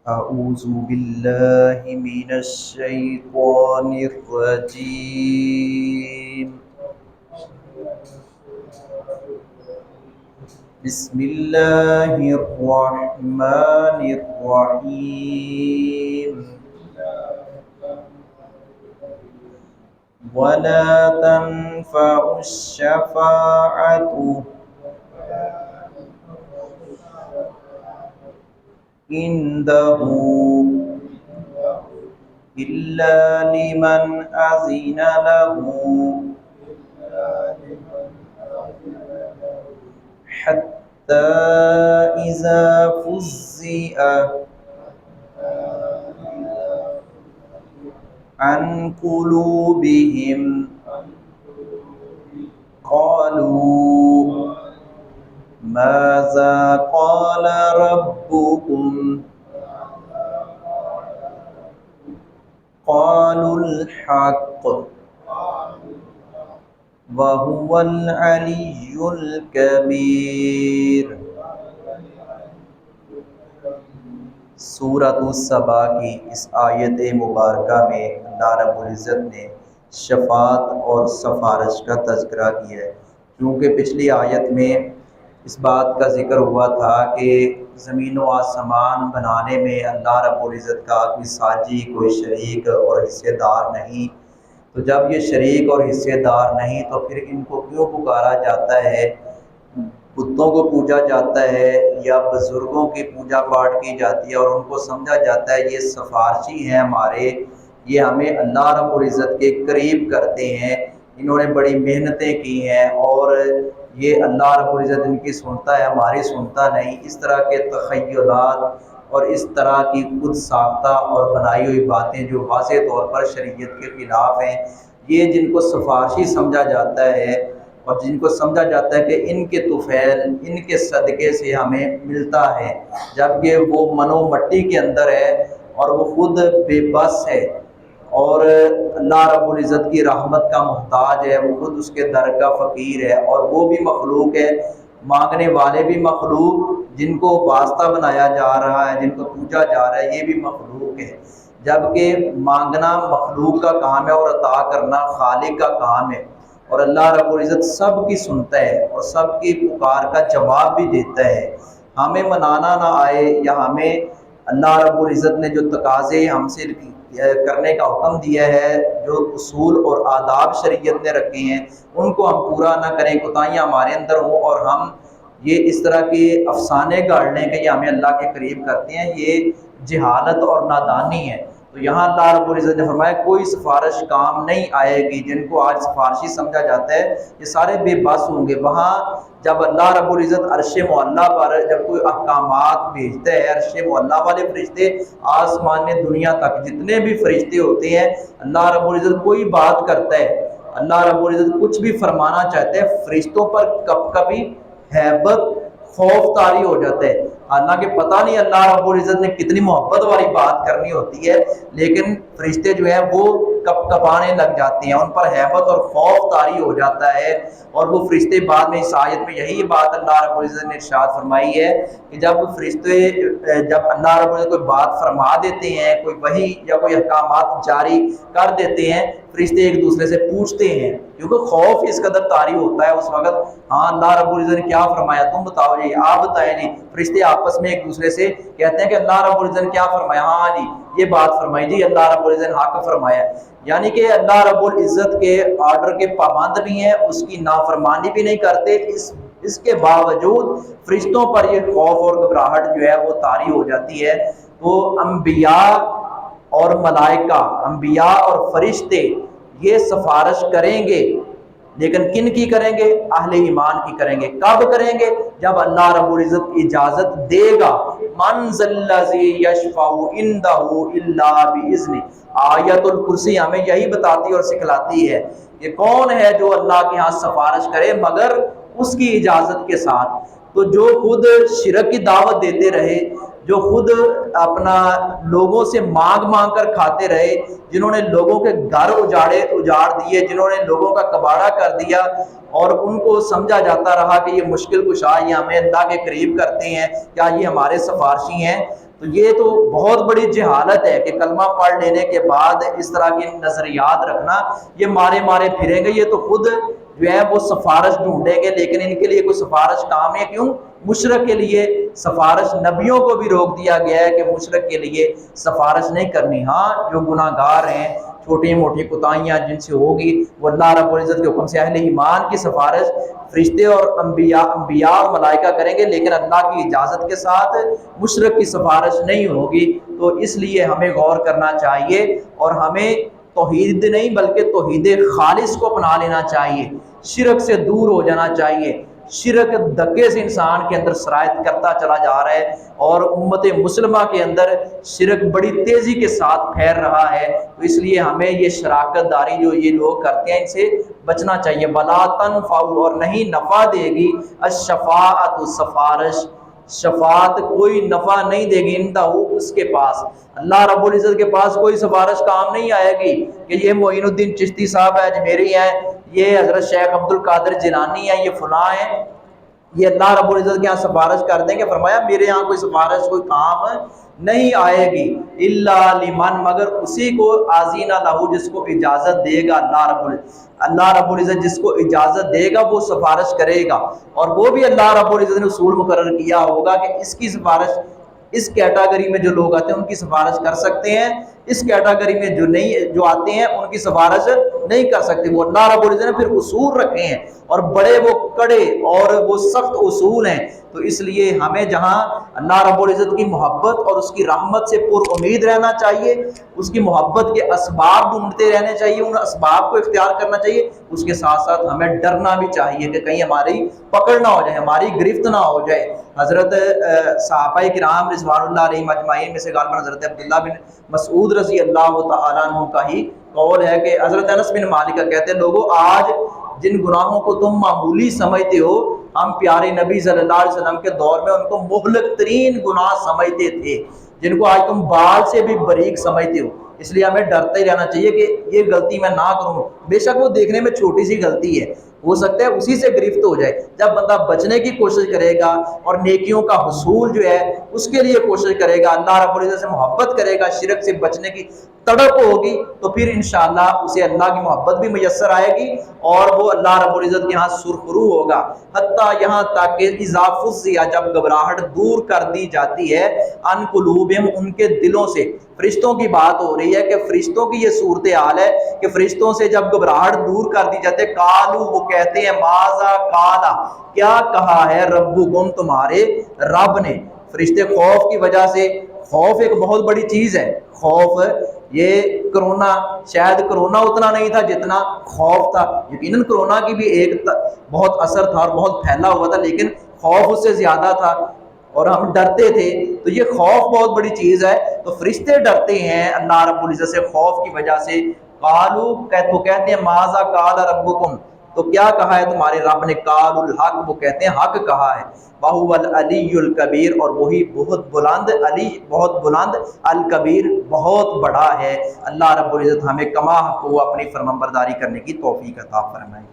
أعوذ بالله من الشيطان الرجيم. بسم الله الرحمن الرحيم. ولا تنفع الشفاعة عنده إلا لمن أذن له حتى إذا فزع عن قلوبهم قالوا ماذا قال ربكم قالوا الحق وهو العلي الكبير. سورۃ السبا کی اس آیت مبارکہ میں اللہ رب العزت نے شفاعت اور سفارش کا تذکرہ کیا ہے. کیونکہ پچھلی آیت میں اس بات کا ذکر ہوا تھا کہ زمین و آسمان بنانے میں اللہ رب العزت کا کوئی ساجی، کوئی شریک اور حصے دار نہیں. تو جب یہ شریک اور حصے دار نہیں تو پھر ان کو کیوں پکارا جاتا ہے، بتوں کو پوجا جاتا ہے یا بزرگوں کی پوجا پاٹ کی جاتی ہے اور ان کو سمجھا جاتا ہے یہ سفارشی ہیں ہمارے، یہ ہمیں اللہ رب العزت کے قریب کرتے ہیں، انہوں نے بڑی محنتیں کی ہیں اور یہ اللہ رب العزت ان کی سنتا ہے ہماری سنتا نہیں. اس طرح کے تخیلات اور اس طرح کی خود ساختہ اور بنائی ہوئی باتیں جو واضح طور پر شریعت کے خلاف ہیں، یہ جن کو سفارشی سمجھا جاتا ہے اور جن کو سمجھا جاتا ہے کہ ان کے طفیل، ان کے صدقے سے ہمیں ملتا ہے، جبکہ وہ منو مٹی کے اندر ہے اور وہ خود بے بس ہے اور اللہ رب العزت کی رحمت کا محتاج ہے، وہ خود اس کے در کا فقیر ہے اور وہ بھی مخلوق ہے، مانگنے والے بھی مخلوق، جن کو واسطہ بنایا جا رہا ہے، جن کو پوجا جا رہا ہے، یہ بھی مخلوق ہے. جبکہ مانگنا مخلوق کا کام ہے اور عطا کرنا خالق کا کام ہے، اور اللہ رب العزت سب کی سنتا ہے اور سب کی پکار کا جواب بھی دیتا ہے. ہمیں منانا نہ آئے یا ہمیں اللہ رب العزت نے جو تقاضے ہم سے کرنے کا حکم دیا ہے، جو اصول اور آداب شریعت نے رکھے ہیں، ان کو ہم پورا نہ کریں، کوتاہیاں ہمارے اندر ہوں اور ہم یہ اس طرح کے افسانے گاڑ لیں کہ یہ ہمیں اللہ کے قریب کرتے ہیں، یہ جہالت اور نادانی ہے. تو یہاں اللہ رب العزت نے فرمایا کوئی سفارش کام نہیں آئے گی. جن کو آج سفارشی سمجھا جاتا ہے یہ سارے بے بس ہوں گے. وہاں جب اللہ رب العزت عرش معلیٰ پر جب کوئی احکامات بھیجتا ہے، عرش معلیٰ والے فرشتے آسمان دنیا تک جتنے بھی فرشتے ہوتے ہیں، اللہ رب العزت کوئی بات کرتا ہے، اللہ رب العزت کچھ بھی فرمانا چاہتے ہیں، فرشتوں پر کبھی ہیبت، خوف طاری ہو جاتا ہے. حالانکہ پتہ نہیں اللہ رب العزت نے کتنی محبت والی بات کرنی ہوتی ہے، لیکن فرشتے جو ہیں وہ کپانے لگ جاتے ہیں، ان پر ہیبت اور خوف طاری ہو جاتا ہے. اور وہ فرشتے بعد میں اس آیت میں یہی بات اللہ رب العزت نے ارشاد فرمائی ہے کہ جب فرشتے جب اللہ رب العزت کوئی بات فرما دیتے ہیں، کوئی وحی یا کوئی احکامات جاری کر دیتے ہیں، فرشتے ایک دوسرے سے پوچھتے ہیں کیونکہ خوف اس قدر طاری ہوتا ہے اس وقت. ہاں اللہ رب العزت نے کیا فرمایا، تم بتاؤ جی، آپ بتائیں جی. فرشتے آپس میں ایک دوسرے سے کہتے ہیں کہ اللہ رب العزت نے کیا فرمایا، ہاں جی یہ بات فرمائی جی، اللہ رب العزت نے حق فرمایا. یعنی کہ اللہ رب العزت کے آرڈر کے پابند بھی ہیں، اس کی نافرمانی بھی نہیں کرتے، اس کے باوجود فرشتوں پر یہ خوف اور گھبراہٹ جو ہے وہ طاری ہو جاتی ہے. تو انبیاء اور ملائکہ، انبیاء اور فرشتے یہ سفارش کریں گے، لیکن کن کی کریں گے؟ اہل ایمان کی کریں گے. کب کریں گے؟ جب اللہ رب العزت اجازت دے گا. من ذا الذی یشفع عندہ الا باذنہ. آیت الکرسی ہمیں یہی بتاتی اور سکھلاتی ہے کہ کون ہے جو اللہ کے ہاں سفارش کرے مگر اس کی اجازت کے ساتھ. تو جو خود شرک کی دعوت دیتے رہے، جو خود اپنا لوگوں سے مانگ کر کھاتے رہے، جنہوں نے لوگوں کے گھر اجاڑ دیے، جنہوں نے لوگوں کا کباڑہ کر دیا اور ان کو سمجھا جاتا رہا کہ یہ مشکل کشا، یہ ہمیں اللہ کے قریب کرتے ہیں، کیا یہ ہمارے سفارشی ہیں؟ تو یہ تو بہت بڑی جہالت ہے کہ کلمہ پڑھ لینے کے بعد اس طرح کے نظریات رکھنا، یہ مارے مارے پھریں گے، یہ تو خود جو ہے وہ سفارش ڈھونڈیں گے، لیکن ان کے لیے کوئی سفارش کام ہے کیوں؟ مشرک کے لیے سفارش، نبیوں کو بھی روک دیا گیا ہے کہ مشرک کے لیے سفارش نہیں کرنی۔ ہاں جو گناہ گار ہیں، چھوٹی موٹی کوتاہیاں جن سے ہوگی، وہ اللہ رب العزت کے حکم سے اہل ایمان کی سفارش فرشتے اور انبیاء اور ملائکہ کریں گے، لیکن اللہ کی اجازت کے ساتھ مشرک کی سفارش نہیں ہوگی۔ تو اس لیے ہمیں غور کرنا چاہیے اور ہمیں توحید نہیں بلکہ توحید خالص کو اپنا لینا چاہیے، شرک سے دور ہو جانا چاہیے۔ شرک دھکے سے انسان کے اندر سرایت کرتا چلا جا رہا ہے، اور امت مسلمہ کے اندر شرک بڑی تیزی کے ساتھ پھیل رہا ہے۔ تو اس لیے ہمیں یہ شراکت داری جو یہ لوگ کرتے ہیں ان سے بچنا چاہیے۔ وَلَا تَنْفَعُ، اور نہیں نفع دے گی، الشفاعۃ، سفارش، شفاعت کوئی نفع نہیں دے گی، اندہ اس کے پاس، اللہ رب العزت کے پاس کوئی سفارش کام نہیں آئے گی کہ یہ معین الدین چشتی صاحب ہے، اجمیری ہیں، یہ حضرت شیخ عبد القادر جیلانی ہے، یہ فلاں ہیں، یہ اللہ رب العزت کے یہاں سفارش کر دیں گے۔ فرمایا میرے یہاں کوئی سفارش کوئی کام نہیں آئے گی، الا لمن، مگر اسی کو، آذین لہ، جس کو اجازت دے گا اللہ رب العزت جس کو اجازت دے گا وہ سفارش کرے گا، اور وہ بھی اللہ رب العزت نے اصول مقرر کیا ہوگا کہ اس کی سفارش، اس کیٹاگری میں جو لوگ آتے ہیں ان کی سفارش کر سکتے ہیں، اس کیٹاگری میں جو آتے ہیں ان کی سفارش نہیں کر سکتے۔ وہ اللہ رب العزت نے پھر اصول رکھے ہیں، اور بڑے وہ کڑے اور وہ سخت اصول ہیں۔ تو اس لیے ہمیں جہاں اللہ رب العزت کی محبت اور اس کی رحمت سے پر امید رہنا چاہیے، اس کی محبت کے اسباب ڈھونڈتے رہنے چاہیے، ان اسباب کو اختیار کرنا چاہیے، اس کے ساتھ ساتھ ہمیں ڈرنا بھی چاہیے کہ کہیں ہماری پکڑ نہ ہو جائے، ہماری گرفت نہ ہو جائے۔ حضرت صحابہ کرام رضوان اللہ علیہم اجمعین میں سے غالباً حضرت عبداللہ بن مسعود رضی اللہ تعالیٰ عنہ کا ہی قول ہے کہ حضرت انس بن مالک کہتے ہیں، لوگوں آج جن گناہوں کو تم معمولی سمجھتے ہو، ہم پیارے نبی صلی اللہ علیہ وسلم کے دور میں ان کو مہلک ترین گناہ سمجھتے تھے، جن کو آج تم بال سے بھی باریک سمجھتے ہو۔ اس لیے ہمیں ڈرتے ہی رہنا چاہیے کہ یہ غلطی میں نہ کروں، بے شک وہ دیکھنے میں چھوٹی سی غلطی ہے، ہو سکتا ہے اسی سے گرفت ہو جائے۔ جب بندہ بچنے کی کوشش کرے گا اور نیکیوں کا حصول جو ہے اس کے لیے کوشش کرے گا، اللہ رب العزت سے محبت کرے گا، شرک سے بچنے کی تڑپ ہوگی، تو پھر انشاءاللہ اسے اللہ کی محبت بھی میسر آئے گی اور وہ اللہ رب العزت کے ہاں سرخرو ہوگا، حتیٰ یہاں تک کہ اذا فزع، جب گھبراہٹ دور کر دی جاتی ہے، ان قلوبہم، ان کے دلوں سے۔ فرشتوں کی بات ہو رہی ہے کہ فرشتوں کی یہ صورتحال ہے کہ فرشتوں سے جب گھبراہٹ دور کر دی جاتے، قالو، وہ کہتے ہیں، ماذا قال، کیا کہا ہے، ربکم، تمہارے رب نے۔ فرشتے خوف کی وجہ سے، خوف ایک بہت بڑی چیز ہے، خوف، یہ کرونا، شاید کرونا اتنا نہیں تھا جتنا خوف تھا، یقیناً کرونا کی بھی ایک بہت اثر تھا اور بہت پھیلا ہوا تھا، لیکن خوف اس سے زیادہ تھا اور ہم ڈرتے تھے، تو یہ خوف بہت بڑی چیز ہے۔ تو فرشتے ڈرتے ہیں اللہ رب العزت سے خوف کی وجہ سے۔ قالو، تو کہتے ہیں، ماذا قال ربکم، تو کیا کہا ہے تمہارے رب نے، قالوا الحق، وہ کہتے ہیں حق کہا ہے، وہو العلی الکبیر، اور وہی بہت بلند، علی بہت بلند، الکبیر بہت بڑا ہے۔ اللہ رب العزت ہمیں کما حق اپنی فرمانبرداری کرنے کی توفیق عطا فرمائے۔